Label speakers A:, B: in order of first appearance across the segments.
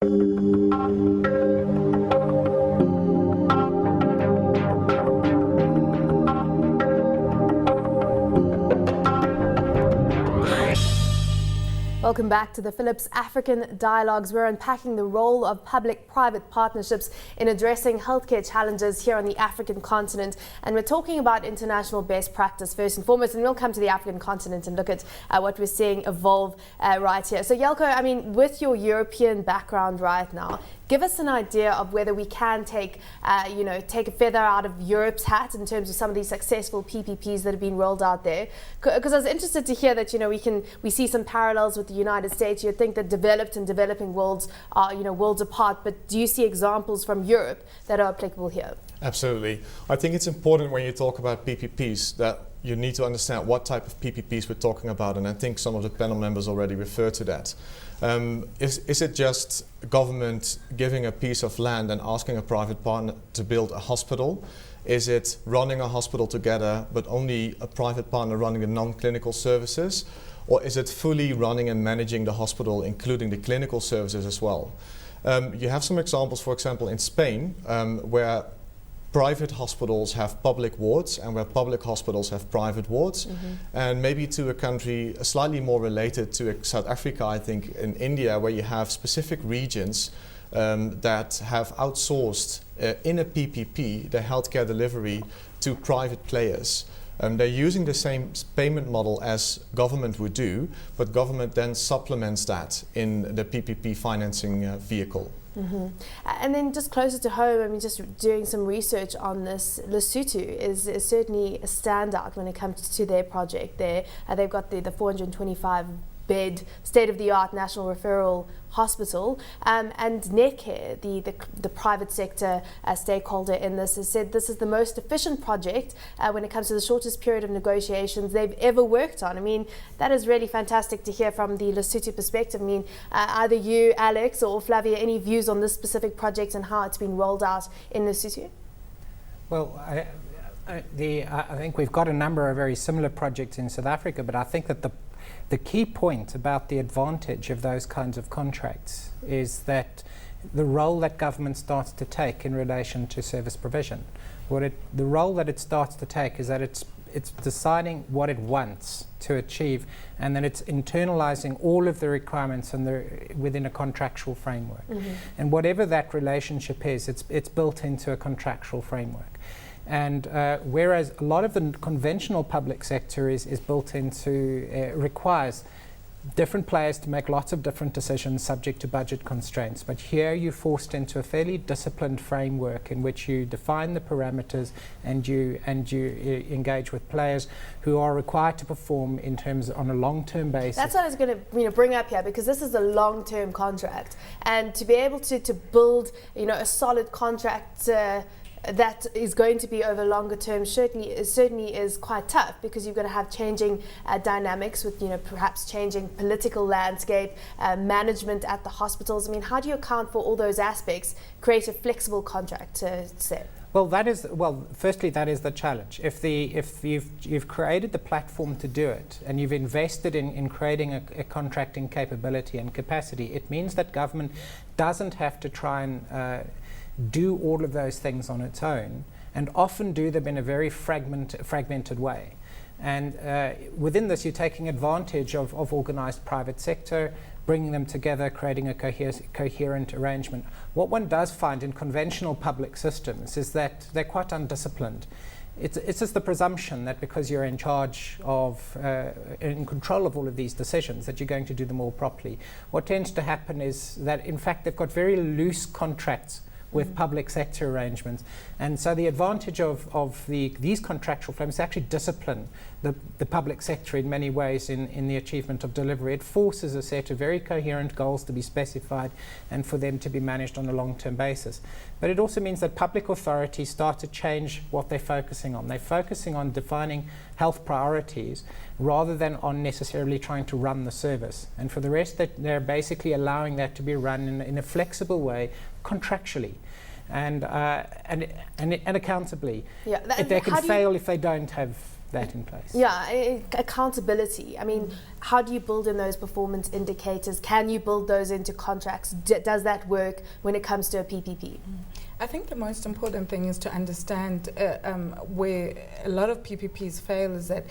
A: Welcome back to the Philips African Dialogues. We're unpacking the role of public-private partnerships in addressing healthcare challenges here on the African continent. And we're talking about international best practice first and foremost, and we'll come to the African continent and look at what we're seeing evolve right here. So Jelko, I mean, with your European background right now, give us an idea of whether we can take a feather out of Europe's hat in terms of some of these successful PPPs that have been rolled out there. Because I was interested to hear that we see some parallels with the United States. You'd think that developed and developing worlds are worlds apart, but do you see examples from Europe that are applicable here? Absolutely. I think it's important when you talk about PPPs that you need to understand what type of PPPs we're talking about, and I think some of the panel members already referred to that. Is it just government giving a piece of land and asking a private partner to build a hospital? Is it running a hospital together but only a private partner running the non-clinical services? Or is it fully running and managing the hospital, including the clinical services as well? You have some examples, for example, in Spain, where private hospitals have public wards and where public hospitals have private wards. And maybe to a country slightly more related to South Africa, I think in India, where you have specific regions that have outsourced in a PPP the healthcare delivery to private players. They're using the same payment model as government would do, but government then supplements that in the PPP financing vehicle. And then just closer to home, I mean, just doing some research on this, Lesotho is certainly a standout when it comes to their project there. They've got the 425-bed state-of-the-art national referral hospital, and Netcare, the private sector stakeholder in this, has said this is the most efficient project when it comes to the shortest period of negotiations they've ever worked on. I mean, that is really fantastic to hear from the Lesotho perspective. I mean, either you, Alex, or Flavia, any views on this specific project and how it's been rolled out in Lesotho?
B: Well, I think we've got a number of very similar projects in South Africa, but I think that the key point about the advantage of those kinds of contracts is that the role that government starts to take in relation to service provision. The role that it starts to take is that it's deciding what it wants to achieve, and then it's internalizing all of the requirements within a contractual framework. And whatever that relationship is, it's built into a contractual framework. And whereas a lot of the conventional public sector is built into, requires different players to make lots of different decisions subject to budget constraints. But here you're forced into a fairly disciplined framework in which you define the parameters and you engage with players who are required to perform in terms on a long-term basis. That's what I was going to bring up here, because this is a long-term contract, and to be able to build a solid contract that is going to be over longer term certainly is quite tough, because you've got to have changing dynamics with perhaps changing political landscape, management at the hospitals. I mean, how do you account for all those aspects, create a flexible contract to say? Well, firstly, that is the challenge. If you've created the platform to do it, and you've invested in creating a contracting capability and capacity, it means that government doesn't have to try and do all of those things on its own, and often do them in a very fragmented way. And within this, you're taking advantage of organized private sector, bringing them together, creating a coherent arrangement. What one does find in conventional public systems is that they're quite undisciplined. It's just the presumption that because you're in charge of, in control of all of these decisions, that you're going to do them all properly. What tends to happen is that, in fact, they've got very loose contracts with public sector arrangements. And so the advantage of these contractual frameworks is actually discipline the public sector in many ways in the achievement of delivery. It forces a set of very coherent goals to be specified and for them to be managed on a long-term basis. But it also means that public authorities start to change what they're focusing on. They're focusing on defining health priorities rather than on necessarily trying to run the service. And for the rest, they're basically allowing that to be run in a flexible way, contractually. And accountably. Yeah, they can fail if they don't have that in place.
A: Yeah, accountability. I mean, how do you build in those performance indicators? Can you build those into contracts? Does that work when it comes to a PPP?
C: I think the most important thing is to understand where a lot of PPPs fail is that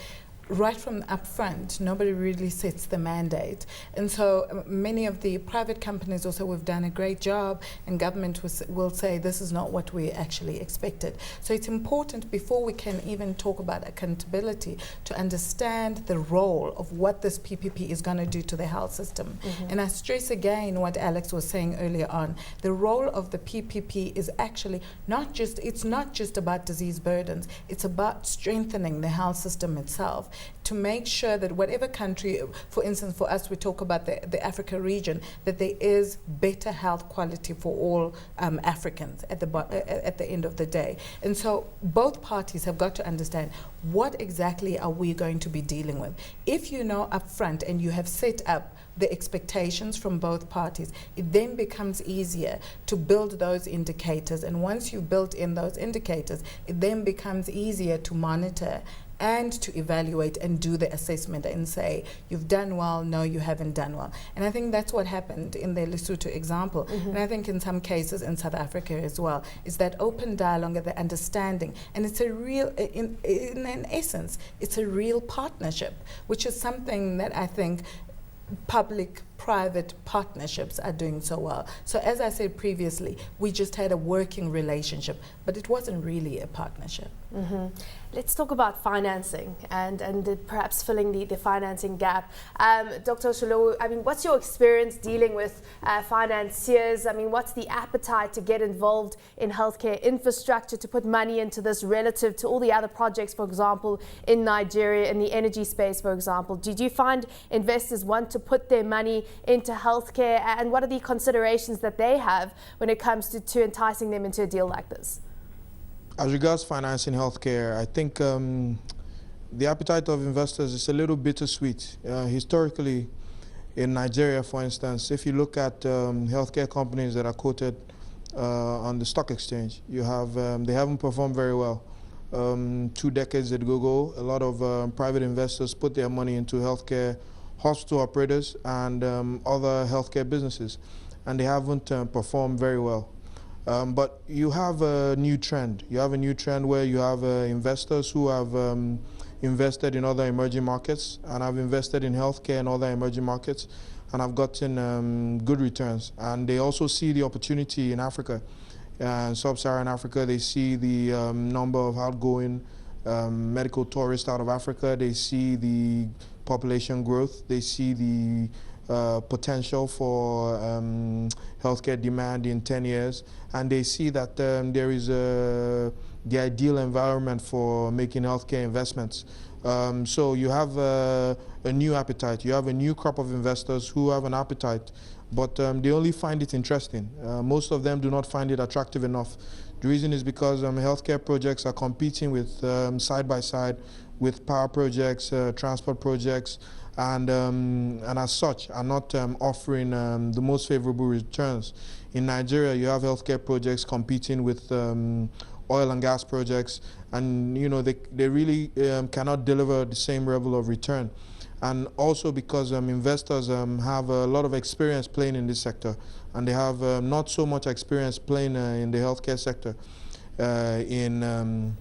C: right from upfront, nobody really sets the mandate. And so many of the private companies also, we've done a great job, and government will say this is not what we actually expected. So it's important, before we can even talk about accountability, to understand the role of what this PPP is going to do to the health system. And I stress again what Alex was saying earlier on. The role of the PPP is actually it's not just about disease burdens, it's about strengthening the health system itself, to make sure that whatever country, for instance, for us, we talk about the Africa region, that there is better health quality for all Africans at the end of the day. And so both parties have got to understand, what exactly are we going to be dealing with? If you know upfront and you have set up the expectations from both parties, it then becomes easier to build those indicators. And once you've built in those indicators, it then becomes easier to monitor and to evaluate and do the assessment and say, you've done well, no, you haven't done well. And I think that's what happened in the Lesotho example. And I think in some cases in South Africa as well, is that open dialogue and the understanding. And it's a real, in essence, it's a real partnership, which is something that I think public-private partnerships are doing so well. So as I said previously, we just had a working relationship, but it wasn't really a partnership.
A: Let's talk about financing and perhaps filling the financing gap. Dr. Sholo, I mean, what's your experience dealing with financiers? I mean, what's the appetite to get involved in healthcare infrastructure, to put money into this relative to all the other projects, for example, in Nigeria, in the energy space, for example? Did you find investors want to put their money into healthcare, and what are the considerations that they have when it comes to enticing them into a deal like this?
D: As regards financing healthcare, I think the appetite of investors is a little bittersweet. Historically, in Nigeria, for instance, if you look at healthcare companies that are quoted on the stock exchange, you have they haven't performed very well. 2 decades ago, a lot of private investors put their money into healthcare, hospital operators, and other healthcare businesses, and they haven't performed very well. But you have a new trend. You have a new trend where you have investors who have invested in other emerging markets, and have invested in healthcare and other emerging markets, and have gotten good returns. And they also see the opportunity in Africa. Sub-Saharan Africa, they see the number of outgoing medical tourists out of Africa. They see the population growth. They see the potential for healthcare demand in 10 years, and they see that there is the ideal environment for making healthcare investments. So you have a new appetite. You have a new crop of investors who have an appetite, but they only find it interesting. Most of them do not find it attractive enough. The reason is because healthcare projects are competing with side by side with power projects, transport projects, and as such are not offering the most favorable returns. In Nigeria, you have healthcare projects competing with oil and gas projects, and they really cannot deliver the same level of return. And also because investors have a lot of experience playing in this sector, and they have not so much experience playing in the healthcare sector in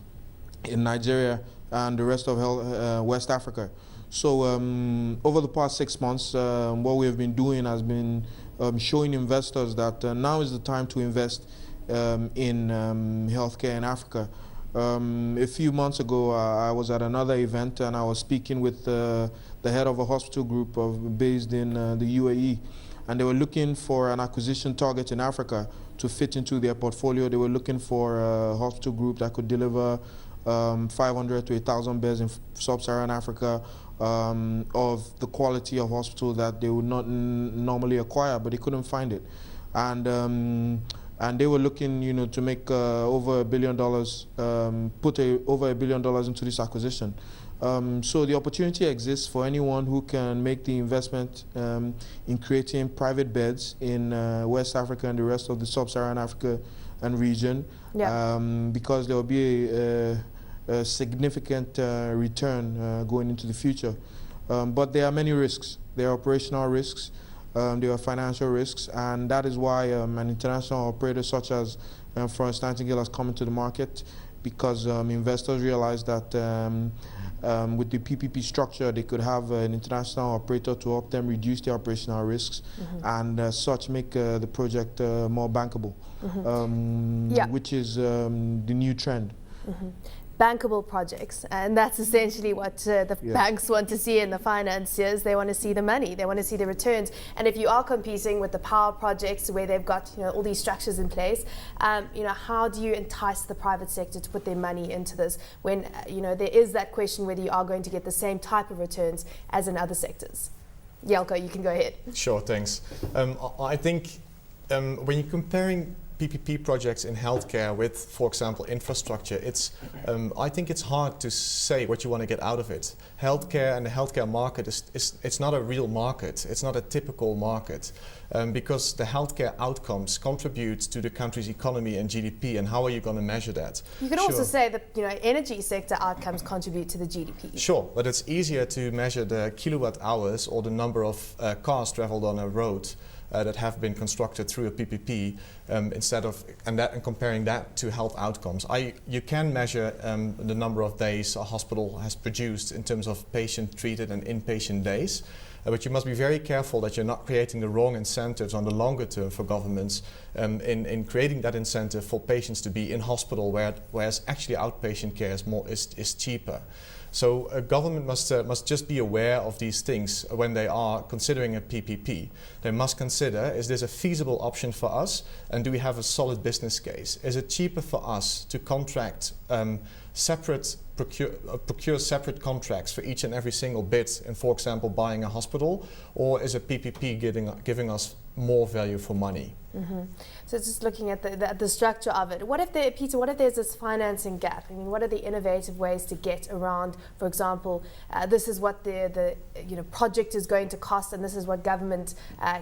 D: Nigeria and the rest of West Africa. So over the past 6 months, what we have been doing has been showing investors that now is the time to invest in healthcare in Africa. A few months ago, I was at another event, and I was speaking with the head of a hospital group based in the UAE, and they were looking for an acquisition target in Africa to fit into their portfolio. They were looking for a hospital group that could deliver 500 to 1,000 beds in Sub-Saharan Africa, of the quality of hospital that they would not normally acquire, but they couldn't find it. And they were looking, to make over $1 billion, put over $1 billion into this acquisition. So the opportunity exists for anyone who can make the investment in creating private beds in West Africa and the rest of the Sub-Saharan Africa and region, because there will be a significant return going into the future. But there are many risks. There are operational risks, there are financial risks, and that is why an international operator such as Florence Nightingale has come into the market, because investors realize that with the PPP structure, they could have an international operator to help them reduce their operational risks and such make the project more bankable, which is the new trend.
A: Bankable projects, and that's essentially what the banks want to see in the financiers. They want to see the money, they want to see the returns. And if you are competing with the power projects where they've got all these structures in place, how do you entice the private sector to put their money into this when there is that question whether you are going to get the same type of returns as in other sectors? Jelko, you can go ahead.
E: Sure, thanks. I think when you're comparing PPP projects in healthcare with, for example, infrastructure, I think it's hard to say what you want to get out of it. Healthcare and the healthcare market it's not a real market. It's not a typical market because the healthcare outcomes contribute to the country's economy and GDP. And how are you going to measure that?
A: You could also say that energy sector outcomes contribute to the GDP.
E: Sure, but it's easier to measure the kilowatt hours or the number of cars traveled on a road that have been constructed through a PPP instead of and comparing that to health outcomes. You can measure the number of days a hospital has produced in terms of patient treated and inpatient days, but you must be very careful that you're not creating the wrong incentives on the longer term for governments in creating that incentive for patients to be in hospital, whereas actually outpatient care is cheaper. So a government must just be aware of these things when they are considering a PPP. They must consider, is this a feasible option for us, and do we have a solid business case? Is it cheaper for us to contract procure separate contracts for each and every single bit in, for example, buying a hospital, or is a PPP giving us more value for money?
A: So just looking at the structure of it, what if there's this financing gap? I mean, what are the innovative ways to get around, for example, this is what the project is going to cost and this is what government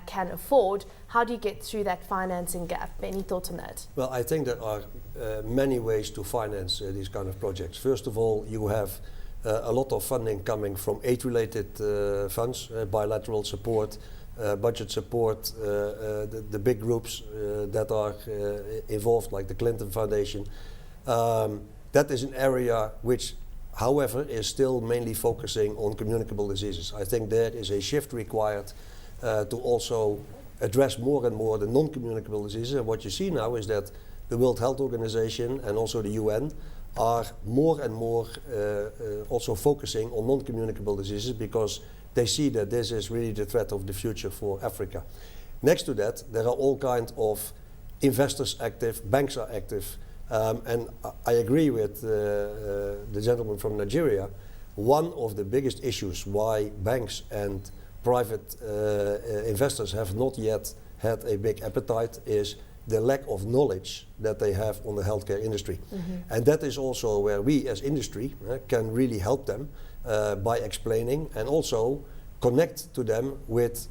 A: can afford. How do you get through that financing gap? Any thoughts on that?
F: Well, I think there are many ways to finance these kind of projects. First of all, you have a lot of funding coming from aid-related funds, bilateral support, budget support, the big groups that are involved, like the Clinton Foundation. That is an area which, however, is still mainly focusing on communicable diseases. I think there is a shift required to also address more and more the non-communicable diseases. And what you see now is that the World Health Organization and also the UN are more and more also focusing on non-communicable diseases, because they see that this is really the threat of the future for Africa. Next to that, there are all kinds of investors active, banks are active, and I agree with the gentleman from Nigeria. One of the biggest issues why banks and private investors have not yet had a big appetite is the lack of knowledge that they have on the healthcare industry. And that is also where we as industry can really help them by explaining and also connect to them with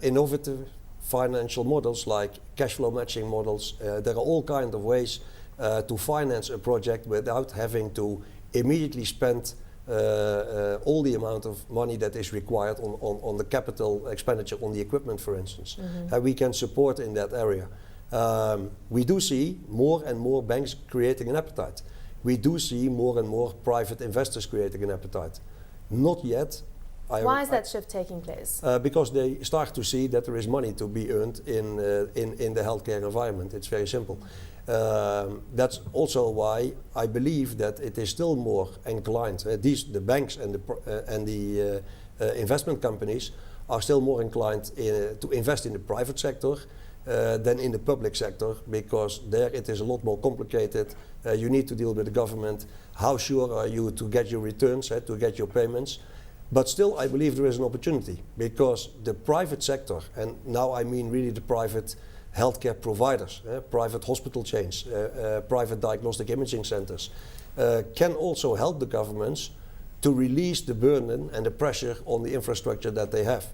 F: innovative financial models like cash flow matching models. There are all kinds of ways to finance a project without having to immediately spend all the amount of money that is required on the capital expenditure on the equipment, for instance. We can support in that area. We do see more and more banks creating an appetite. We do see more and more private investors creating an appetite. Not yet.
A: Why is that shift taking place?
F: Because they start to see that there is money to be earned in the healthcare environment. It's very simple. That's also why I believe that it is still more inclined. The banks and the investment companies are still more inclined to invest in the private sector than in the public sector, because there it is a lot more complicated. You need to deal with the government. How sure are you to get your returns, to get your payments? But still, I believe there is an opportunity, because the private sector, and now I mean really the private healthcare providers, private hospital chains, private diagnostic imaging centers, can also help the governments to release the burden and the pressure on the infrastructure that they have.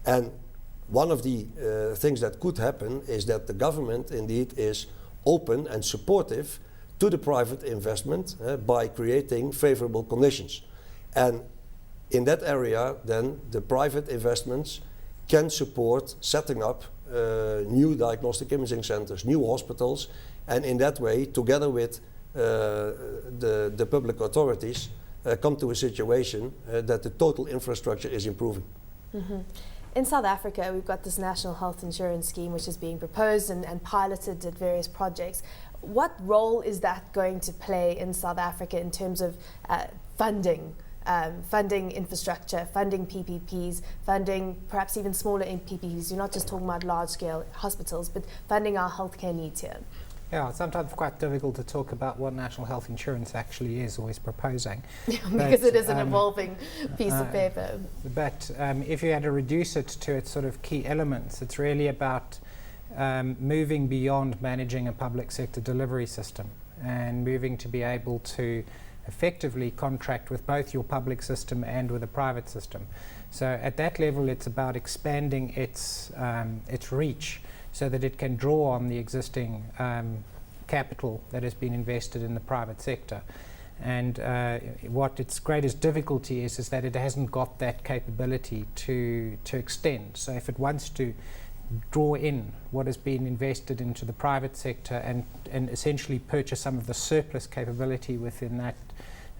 F: And one of the things that could happen is that the government indeed is open and supportive to the private investment by creating favorable conditions. And in that area, then the private investments can support setting up new diagnostic imaging centers, new hospitals, and in that way, together with the public authorities, come to a situation that the total infrastructure is improving.
A: Mm-hmm. In South Africa, we've got this national health insurance scheme which is being proposed and piloted at various projects. What role is that going to play in South Africa in terms of funding infrastructure, funding PPPs, funding perhaps even smaller PPPs? You're not just talking about large-scale hospitals, but funding our healthcare needs here.
B: Yeah, it's sometimes quite difficult to talk about what national health insurance actually is or is proposing.
A: Because it is an evolving piece of paper.
B: But if you had to reduce it to its sort of key elements, it's really about moving beyond managing a public sector delivery system and moving to be able to effectively contract with both your public system and with a private system. So at that level, it's about expanding its reach so that it can draw on the existing capital that has been invested in the private sector. And what its greatest difficulty is that it hasn't got that capability to extend. So if it wants to draw in what has been invested into the private sector and essentially purchase some of the surplus capability within that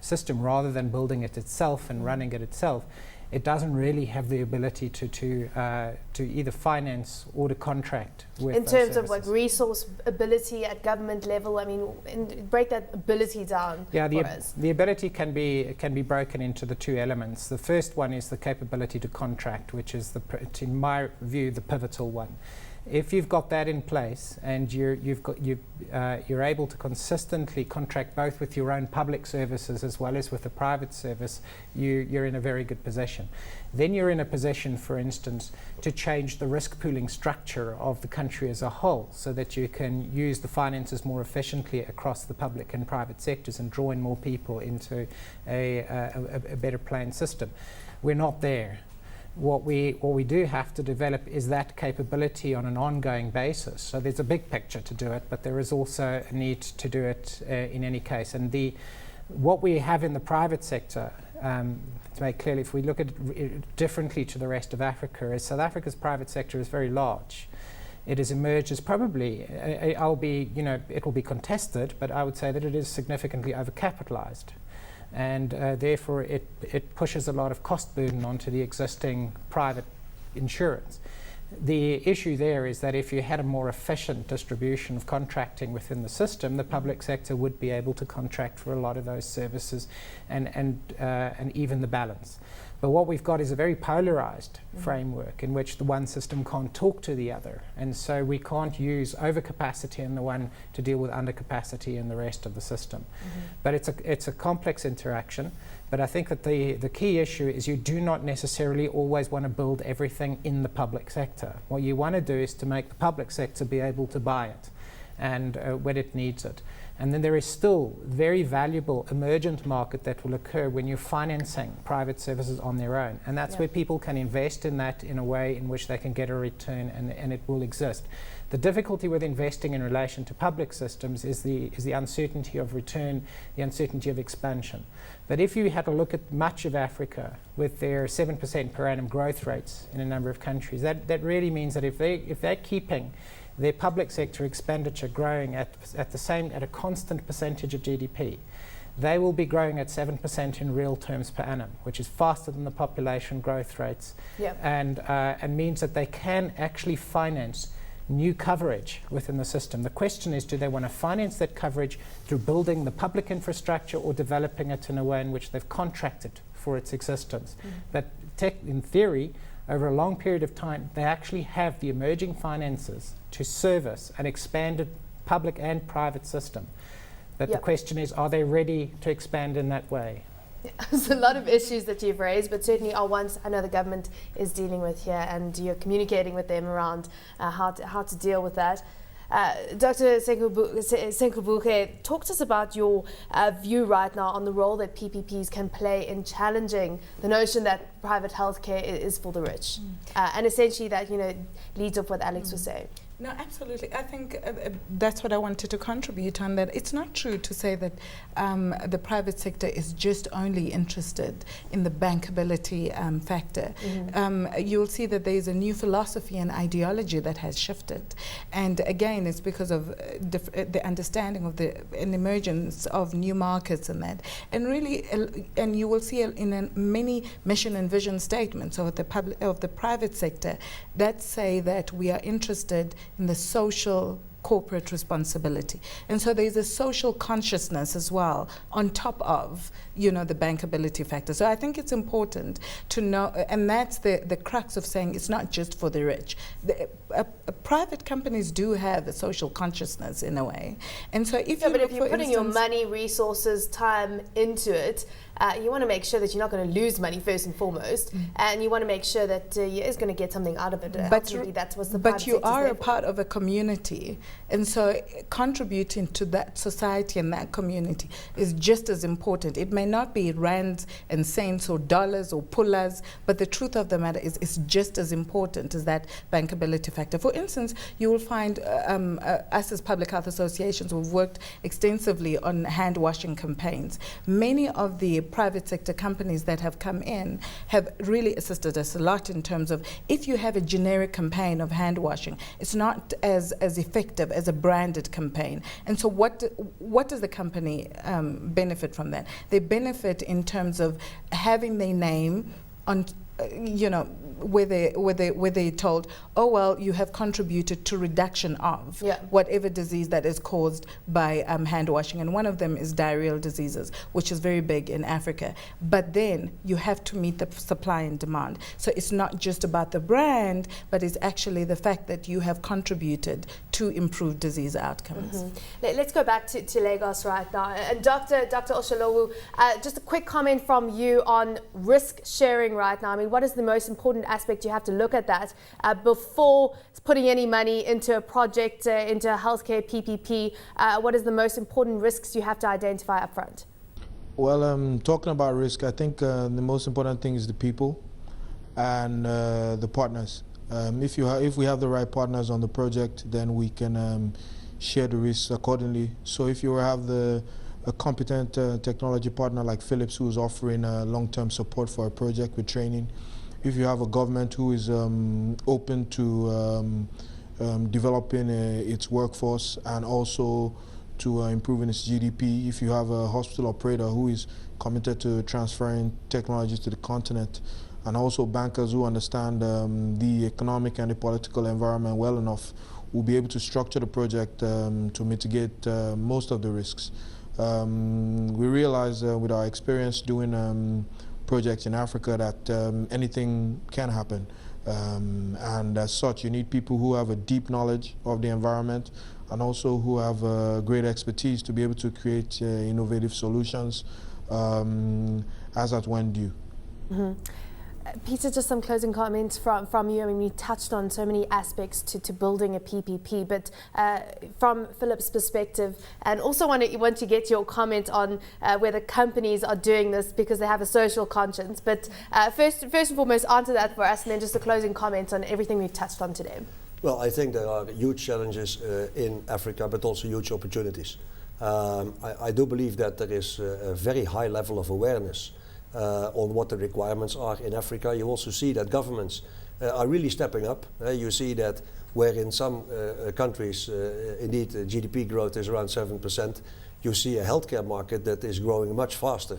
B: system rather than building it itself and running it itself, it doesn't really have the ability to either finance or to contract with
A: in
B: those
A: terms
B: services.
A: of what resource ability at government level. I mean, break that ability down for us.
B: The ability can be broken into the two elements. The first one is the capability to contract, which is in my view the pivotal one. If you've got that in place and you're able to consistently contract both with your own public services as well as with the private service, you're in a very good position. Then you're in a position, for instance, to change the risk pooling structure of the country as a whole so that you can use the finances more efficiently across the public and private sectors and draw in more people into a better planned system. We're not there. What we do have to develop is that capability on an ongoing basis. So there's a big picture to do it, but there is also a need to do it in any case. And what we have in the private sector, to make clear, if we look at it differently to the rest of Africa, is South Africa's private sector is very large. It has emerged as probably, it will be contested, but I would say that it is significantly overcapitalized. And therefore it pushes a lot of cost burden onto the existing private insurance. The issue there is that if you had a more efficient distribution of contracting within the system, the public sector would be able to contract for a lot of those services and even the balance. But what we've got is a very polarized framework in which the one system can't talk to the other. And so we can't use overcapacity in the one to deal with undercapacity in the rest of the system. But it's a complex interaction. But I think that the key issue is you do not necessarily always want to build everything in the public sector. What you want to do is to make the public sector be able to buy it and when it needs it. And then there is still very valuable emergent market that will occur when you're financing private services on their own. And that's where people can invest in that in a way in which they can get a return and it will exist. The difficulty with investing in relation to public systems is the uncertainty of return, the uncertainty of expansion. But if you had a look at much of Africa with their 7% per annum growth rates in a number of countries, that really means that if they're keeping their public sector expenditure growing at a constant percentage of GDP, they will be growing at 7% in real terms per annum, which is faster than the population growth rates, and means that they can actually finance new coverage within the system. The question is, do they want to finance that coverage through building the public infrastructure or developing it in a way in which they've contracted for its existence? But in theory, over a long period of time, they actually have the emerging finances to service an expanded public and private system. But the question is, are they ready to expand in that way?
A: There's a lot of issues that you've raised, but certainly are ones I know the government is dealing with here, and you're communicating with them around how to deal with that. Dr. Senkubuke, talk to us about your view right now on the role that PPPs can play in challenging the notion that private healthcare is for the rich, and essentially that leads up what Alex was saying.
C: No, absolutely. I think that's what I wanted to contribute on, that it's not true to say that the private sector is just only interested in the bankability factor. You'll see that there's a new philosophy and ideology that has shifted. And again, it's because of the understanding of an emergence of new markets and that. And really, and you will see in many mission and vision statements of the private sector that say that we are interested in the social corporate responsibility. And so there's a social consciousness as well on top of, the bankability factor. So I think it's important to know, and that's the crux of saying it's not just for the rich. Private companies do have a social consciousness in a way. And so if
A: you're putting your money, resources, time into it, you want to make sure that you're not going to lose money first and foremost, and you want to make sure that you're going to get something out of it. Ultimately, that's what's the
C: But you are a part of a community, and so contributing to that society and that community is just as important. It may not be rands and cents or dollars or pullers, but the truth of the matter is it's just as important as that bankability factor. For instance, you will find us as public health associations, we've worked extensively on hand washing campaigns. Many of the private sector companies that have come in have really assisted us a lot in terms of, if you have a generic campaign of hand washing, it's not as effective as a branded campaign. And so what does the company benefit from that? They benefit in terms of having their name on, where they're told, oh well, you have contributed to reduction of whatever disease that is caused by hand washing, and one of them is diarrheal diseases, which is very big in Africa. But then you have to meet the supply and demand. So it's not just about the brand, but it's actually the fact that you have contributed to improve disease outcomes.
A: Let's go back to Lagos right now. And Dr. Osholowu, just a quick comment from you on risk sharing right now. I mean, what is the most important aspect you have to look at that before putting any money into a project, into a healthcare PPP? What is the most important risks you have to identify up front?
D: Well, talking about risk, I think the most important thing is the people and the partners. If we have the right partners on the project, then we can share the risks accordingly. So if you have a competent technology partner like Philips, who is offering long-term support for a project with training, if you have a government who is open to developing its workforce and also to improving its GDP, if you have a hospital operator who is committed to transferring technologies to the continent, and also bankers who understand the economic and the political environment well enough, will be able to structure the project to mitigate most of the risks. We realize with our experience doing projects in Africa that anything can happen, and as such you need people who have a deep knowledge of the environment and also who have great expertise to be able to create innovative solutions as at when due.
A: Peter, just some closing comments from you. I mean, we touched on so many aspects to building a PPP, but from Philip's perspective, and also want to get your comment on whether companies are doing this because they have a social conscience. But first and foremost, answer that for us, and then just a closing comment on everything we've touched on today.
F: Well, I think there are huge challenges in Africa, but also huge opportunities. I do believe that there is a very high level of awareness on what the requirements are in Africa. You also see that governments are really stepping up. You see that where in some countries indeed GDP growth is around 7%, you see a healthcare market that is growing much faster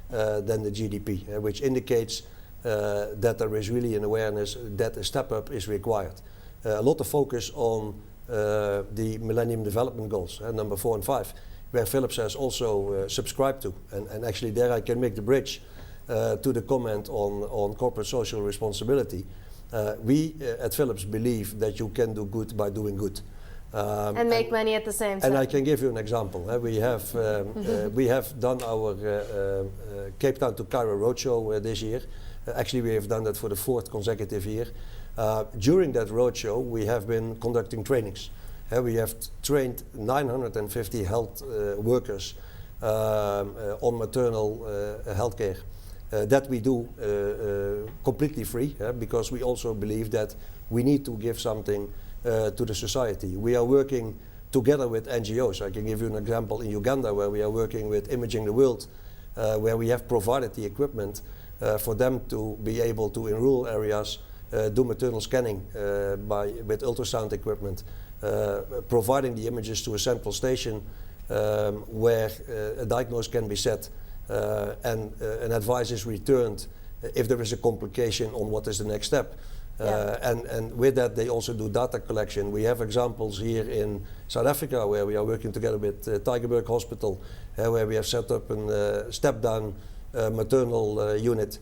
F: than the GDP, which indicates that there is really an awareness that a step up is required. A lot of focus on the Millennium Development Goals, number 4 and 5, where Philips has also subscribed to. And actually there I can make the bridge to the comment on corporate social responsibility. We at Philips believe that you can do good by doing good.
A: And make money at the same time.
F: And I can give you an example. We have done our Cape Town to Cairo roadshow this year. Actually, we have done that for the 4th consecutive year. During that roadshow, we have been conducting trainings. We have trained 950 health workers on maternal health care. That we do completely free, because we also believe that we need to give something to the society. We are working together with NGOs. I can give you an example in Uganda where we are working with Imaging the World, where we have provided the equipment for them to be able to, in rural areas, do maternal scanning with ultrasound equipment, providing the images to a central station where a diagnosis can be set and an advice is returned if there is a complication on what is the next step. And with that, they also do data collection. We have examples here in South Africa where we are working together with Tygerberg Hospital, where we have set up a step-down maternal unit,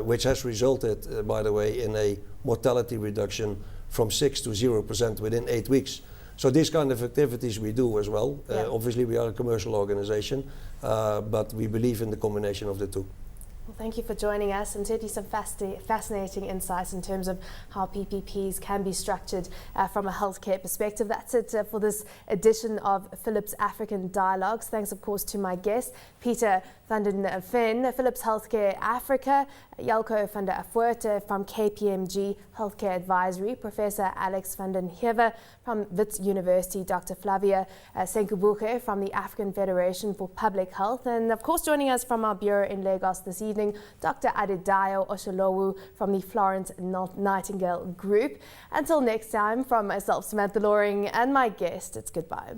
F: which has resulted, by the way, in a mortality reduction from 6 to 0% within 8 weeks. So these kind of activities we do as well. Obviously, we are a commercial organization, but we believe in the combination of the two.
A: Well, thank you for joining us, and certainly some fascinating insights in terms of how PPPs can be structured from a healthcare perspective. That's it for this edition of Philips African Dialogues. Thanks, of course, to my guests, Peter van den Ven, Philips Healthcare Africa, Jelko van der Voort from KPMG Healthcare Advisory, Professor Alex van den Heever from Wits University, Dr. Flavia Senkubuke from the African Federation for Public Health, and of course joining us from our bureau in Lagos this evening, Dr. Adedayo Osholowu from the Florence Nightingale Group. Until next time, from myself, Samantha Loring, and my guest, it's goodbye.